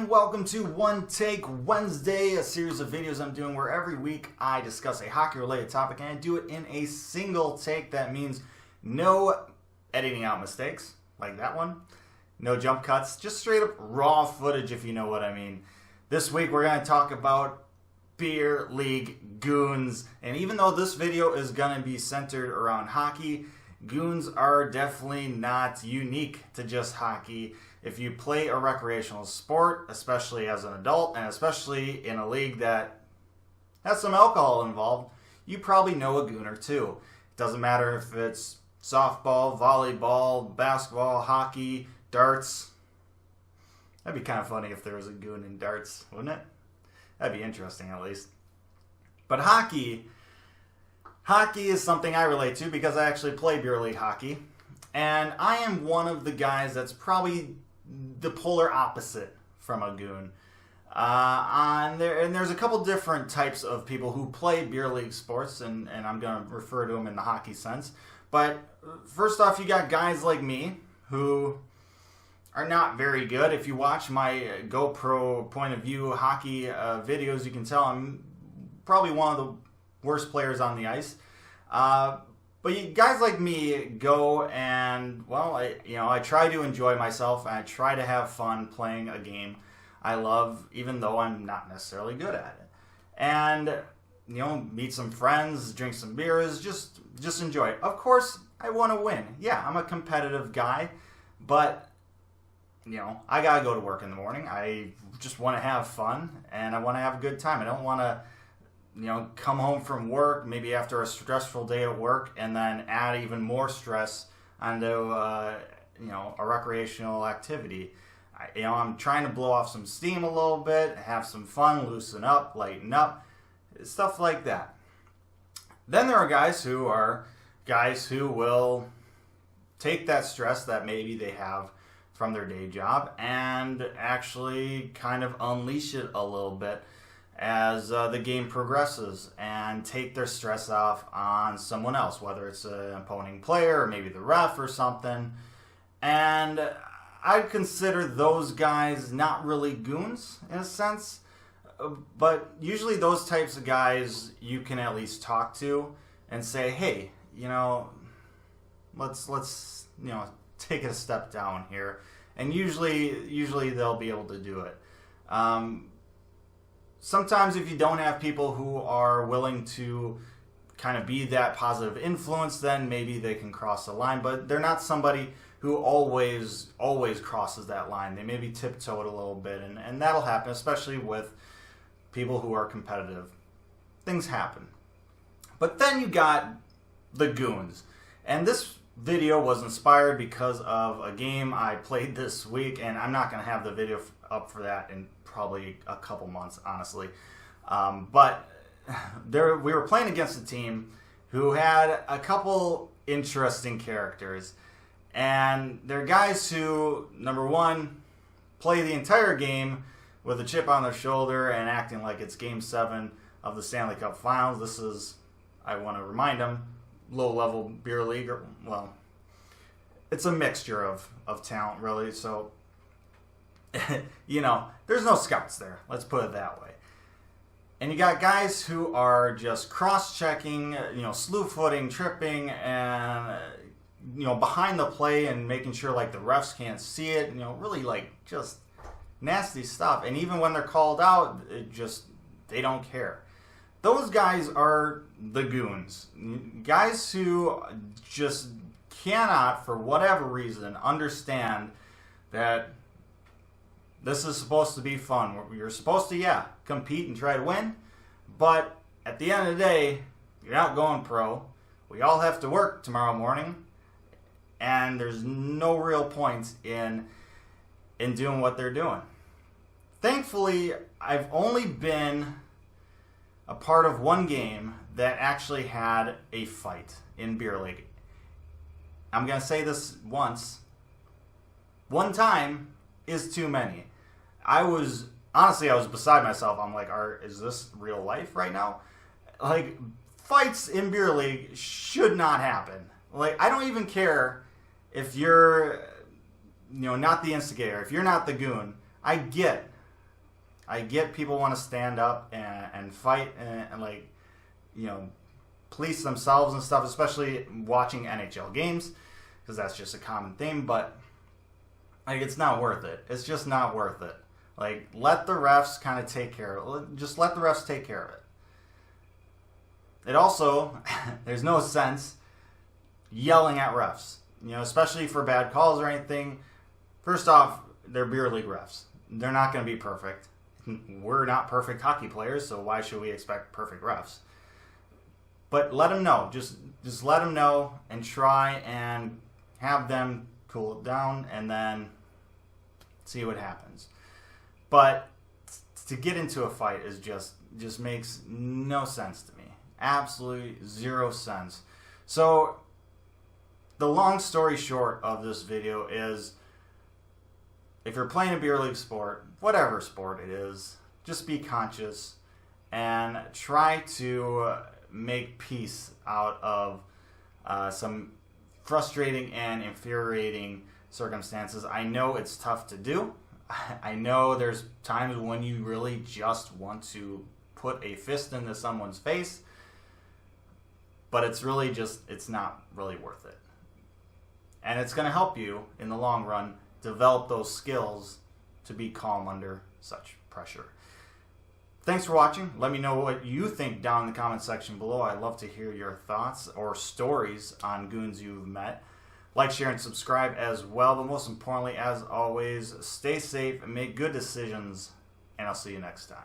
and welcome to One Take Wednesday, a series of videos I'm doing where every week I discuss a hockey-related topic and I do it in a single take. That means no editing out mistakes, like that one, no jump cuts, just straight up raw footage if you know what I mean. This week we're going to talk about Beer League Goons, and even though this video is going to be centered around hockey, Goons are definitely not unique to just hockey. If you play a recreational sport, especially as an adult, and especially in a league that has some alcohol involved, you probably know a goon or two. It doesn't matter if it's softball, volleyball, basketball, hockey, darts. That'd be kind of funny if there was a goon in darts, wouldn't it? That'd be interesting at least. But hockey is something I relate to because I actually play beer league hockey. And I am one of the guys that's probably the polar opposite from a goon. And there's a couple different types of people who play beer league sports, and I'm going to refer to them in the hockey sense. But first off, you got guys like me who are not very good. If you watch my GoPro point of view hockey videos, you can tell I'm probably one of the worst players on the ice. But guys like me go and, well, I try to enjoy myself and I try to have fun playing a game I love, even though I'm not necessarily good at it. And, meet some friends, drink some beers, just enjoy it. Of course, I want to win. Yeah, I'm a competitive guy, but, I got to go to work in the morning. I just want to have fun and I want to have a good time. I don't want to come home from work, maybe after a stressful day at work, and then add even more stress onto, a recreational activity. I'm trying to blow off some steam a little bit, have some fun, loosen up, lighten up, stuff like that. Then there are guys who will take that stress that maybe they have from their day job and actually kind of unleash it a little bit as the game progresses and take their stress off on someone else, whether it's an opposing player or maybe the ref or something. And I'd consider those guys not really goons in a sense, but usually those types of guys you can at least talk to and say, hey, let's take it a step down here. And usually they'll be able to do it. Sometimes if you don't have people who are willing to kind of be that positive influence, then maybe they can cross the line. But they're not somebody who always crosses that line. They maybe tiptoe it a little bit, and that'll happen, especially with people who are competitive. Things happen. But then you got the goons. And this video was inspired because of a game I played this week, and I'm not going to have the video up for that in probably a couple months, honestly. But we were playing against a team who had a couple interesting characters. And they're guys who, number one, play the entire game with a chip on their shoulder and acting like it's Game 7 of the Stanley Cup Finals. This is, I want to remind them, low-level beer league. Well, it's a mixture of talent, really. So, there's no scouts there. Let's put it that way. And you got guys who are just cross-checking, slew-footing, tripping, and, behind the play and making sure, the refs can't see it. Really, just nasty stuff. And even when they're called out, they don't care. Those guys are the goons. Guys who just cannot, for whatever reason, understand that this is supposed to be fun. You're supposed to, compete and try to win. But at the end of the day, you're not going pro. We all have to work tomorrow morning. And there's no real point in doing what they're doing. Thankfully, I've only been a part of one game that actually had a fight in beer league. I'm going to say this once. One time is too many. I was beside myself. I'm like, is this real life right now? Fights in beer league should not happen. I don't even care if you're, not the instigator, if you're not the goon. I get I get people want to stand up and fight and like, you know, police themselves and stuff, especially watching NHL games, because that's just a common theme, but like, it's not worth it. It's just not worth it. Like, let the refs kind of take care of it. Just let the refs take care of it. It also, there's no sense yelling at refs, you know, especially for bad calls or anything. First off, they're beer league refs. They're not going to be perfect. We're not perfect hockey players, so why should we expect perfect refs? But let them know. Just let them know and try and have them cool it down and then see what happens. But to get into a fight is just makes no sense to me. Absolutely zero sense. So the long story short of this video is, if you're playing a beer league sport, whatever sport it is, just be conscious and try to make peace out of some frustrating and infuriating circumstances. I know it's tough to do. I know there's times when you really just want to put a fist into someone's face, but it's really just, it's not really worth it. And it's going to help you in the long run develop those skills to be calm under such pressure. Thanks for watching. Let me know what you think down in the comment section below. I'd love to hear your thoughts or stories on goons you've met. Like, share, and subscribe as well. But most importantly, as always, stay safe and make good decisions. And I'll see you next time.